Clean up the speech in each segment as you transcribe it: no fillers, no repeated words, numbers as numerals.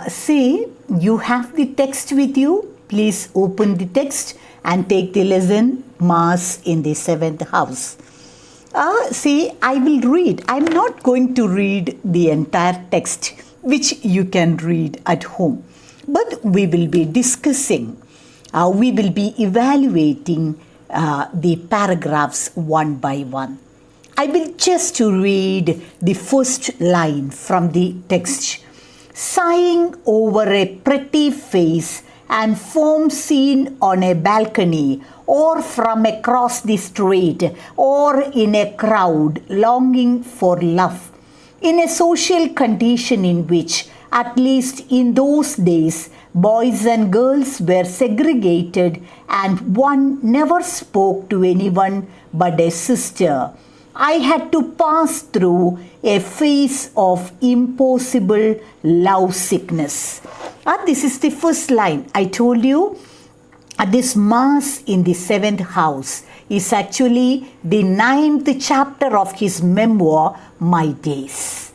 See, you have the text with you. Please open the text and take the lesson, Mass in the 7th house. See, I will read. I'm not going to read the entire text, which you can read at home. But we will be discussing, we will be evaluating the paragraphs one by one. I will just read the first line from the text. Sighing over a pretty face and form seen on a balcony or from across the street or in a crowd longing for love, in a social condition in which, at least in those days, boys and girls were segregated and one never spoke to anyone but a sister, I had to pass through a phase of impossible love sickness. This is the first line. I told you this Mass in the 7th house is actually the 9th chapter of his memoir, My Days.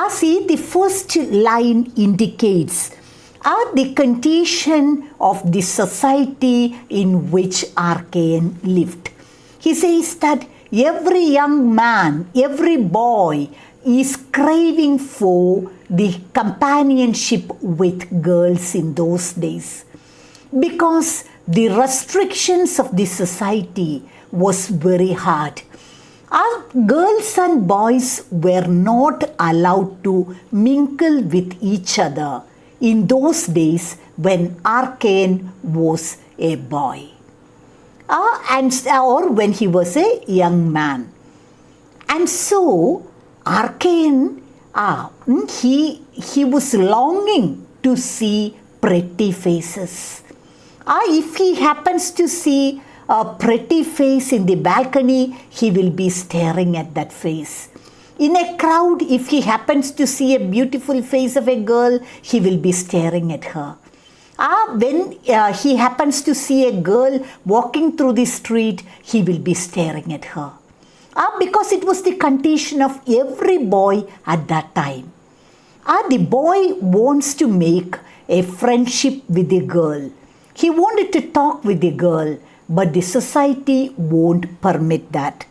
See, the first line indicates the condition of the society in which Archaean lived. He says that every young man, every boy is craving for the companionship with girls in those days, because the restrictions of the society was very hard. Our girls and boys were not allowed to mingle with each other in those days when Archaean was a boy. Or when he was a young man. And so, Archaean, he was longing to see pretty faces. If he happens to see a pretty face in the balcony, he will be staring at that face. In a crowd, if he happens to see a beautiful face of a girl, he will be staring at her. When he happens to see a girl walking through the street, he will be staring at her. Because it was the condition of every boy at that time. The boy wants to make a friendship with the girl. He wanted to talk with the girl, but the society won't permit that.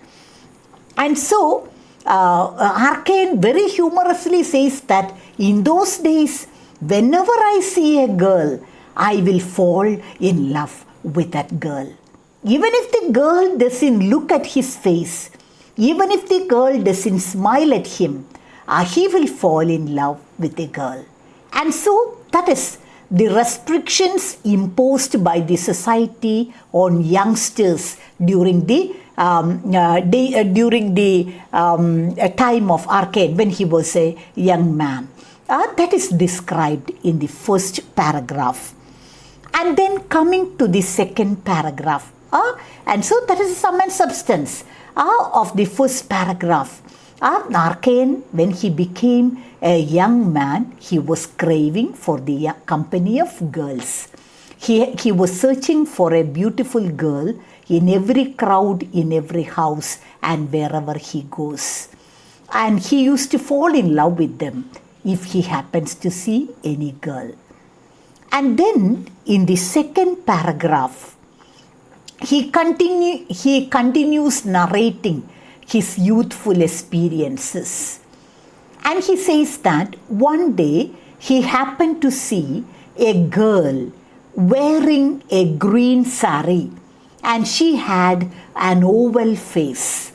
And so, Archaean very humorously says that in those days, whenever I see a girl, I will fall in love with that girl. Even if the girl doesn't look at his face, even if the girl doesn't smile at him, he will fall in love with the girl. And so that is the restrictions imposed by the society on youngsters during the time of Archaean, when he was a young man. That is described in the first paragraph. And then coming to the second paragraph. And so that is the sum and substance of the first paragraph. Archaean, when he became a young man, he was craving for the company of girls. He was searching for a beautiful girl in every crowd, in every house, and wherever he goes. And he used to fall in love with them if he happens to see any girl. And then in the second paragraph, he continues narrating his youthful experiences. And he says that one day he happened to see a girl wearing a green sari, and she had an oval face.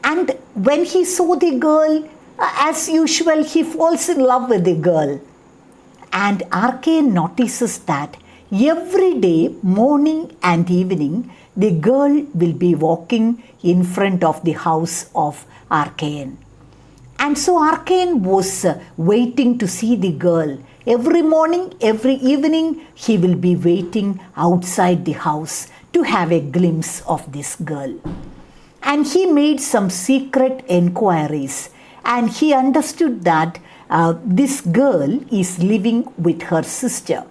And when he saw the girl, as usual, he falls in love with the girl. And Archaean notices that every day, morning and evening, the girl will be walking in front of the house of Archaean. And so Archaean was waiting to see the girl. Every morning, every evening, he will be waiting outside the house to have a glimpse of this girl. And he made some secret enquiries, and he understood that this girl is living with her sister.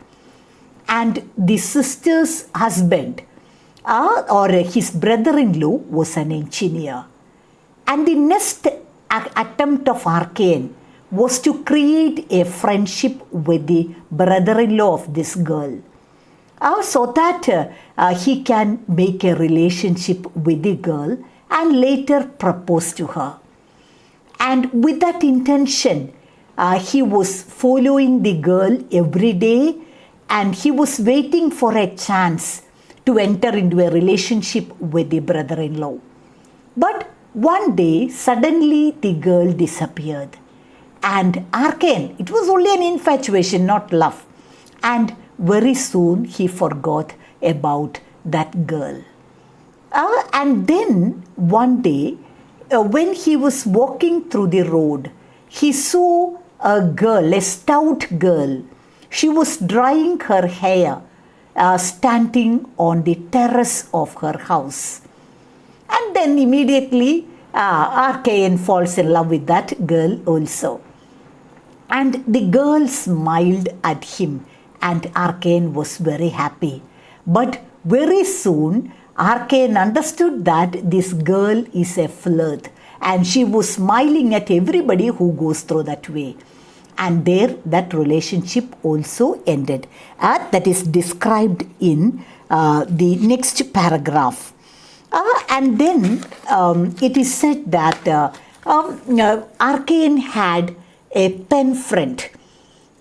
And the sister's husband or his brother-in-law was an engineer. And the next attempt of Archaean was to create a friendship with the brother-in-law of this girl, so that he can make a relationship with the girl and later propose to her. And with that intention, he was following the girl every day, and he was waiting for a chance to enter into a relationship with the brother-in-law. But one day, suddenly the girl disappeared. And Arkan, it was only an infatuation, not love. And very soon he forgot about that girl. And then one day, when he was walking through the road, he saw a girl, a stout girl. She was drying her hair, standing on the terrace of her house. And then immediately Arkan falls in love with that girl also. And the girl smiled at him, and Arkan was very happy. But very soon, Arkan understood that this girl is a flirt, and she was smiling at everybody who goes through that way. And there, that relationship also ended. That is described in the next paragraph. And then it is said that Arkan had a pen friend.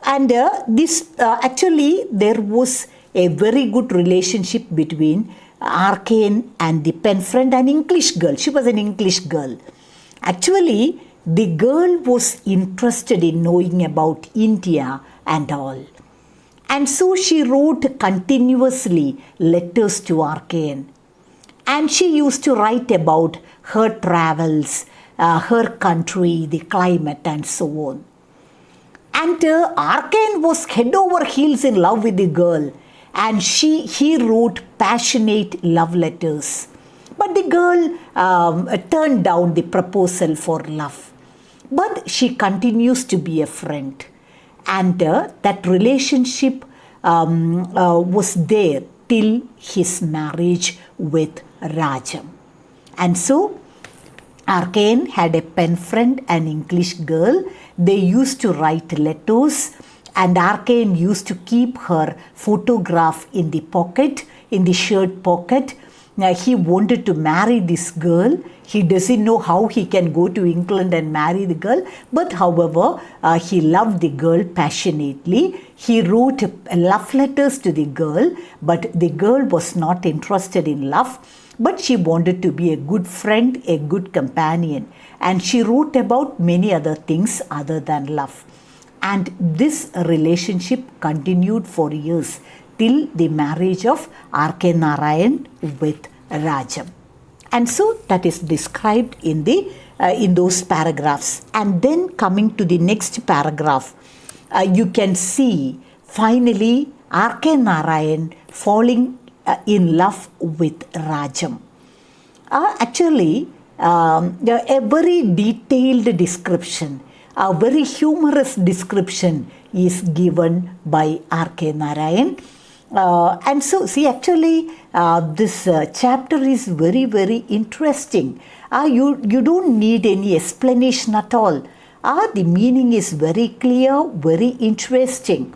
And actually there was a very good relationship between Arkan and the pen friend, an English girl. She was an English girl. Actually, the girl was interested in knowing about India and all. And so she wrote continuously letters to Arkan. And she used to write about her travels, her country, the climate, and so on. And Arkan was head over heels in love with the girl, and he wrote passionate love letters. But the girl turned down the proposal for love. But she continues to be a friend. And that relationship was there till his marriage with Rajam. And so Arkan had a pen friend, an English girl. They used to write letters, and Arkan used to keep her photograph in the pocket, in the shirt pocket. Now, he wanted to marry this girl. He doesn't know how he can go to England and marry the girl. But however, he loved the girl passionately. He wrote love letters to the girl, but the girl was not interested in love. But she wanted to be a good friend, a good companion. And she wrote about many other things other than love. And this relationship continued for years till the marriage of R.K. Narayan with Rajam. And so that is described in those paragraphs. And then coming to the next paragraph, you can see finally R.K. Narayan falling in love with Rajam. Actually, a very detailed description, a very humorous description is given by R.K. Narayan. And so, see, actually, this chapter is very, very interesting. You don't need any explanation at all. The meaning is very clear, very interesting.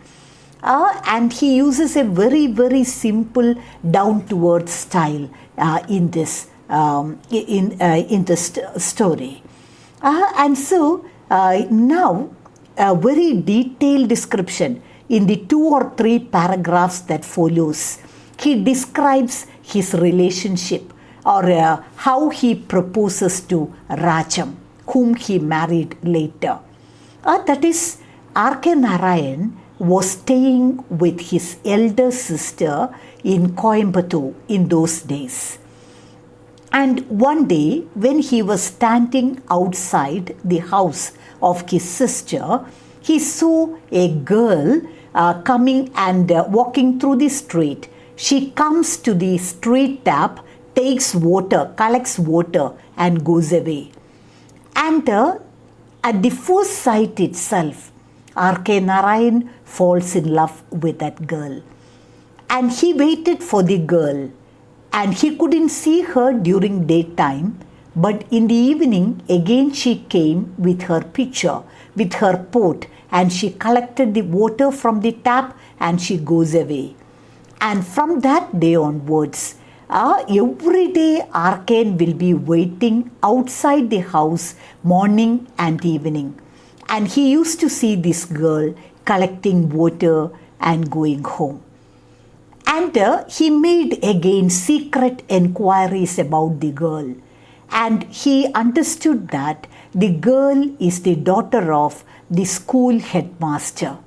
And he uses a very, very simple, down-to-earth style in this story. And so, now, a very detailed description in the 2 or 3 paragraphs that follows. He describes his relationship or how he proposes to Rajam, whom he married later. That is, R.K. Narayan was staying with his elder sister in Coimbatore in those days. And one day, when he was standing outside the house of his sister, he saw a girl coming and walking through the street. She comes to the street tap, takes water, collects water, and goes away. And at the first sight itself, R.K. Narayan falls in love with that girl. And he waited for the girl, and he couldn't see her during daytime, But in the evening, again she came with her pitcher, with her pot, and she collected the water from the tap and she goes away. And from that day onwards, every day Arcane will be waiting outside the house morning and evening. And he used to see this girl collecting water and going home. And he made again secret enquiries about the girl. And he understood that the girl is the daughter of the school headmaster.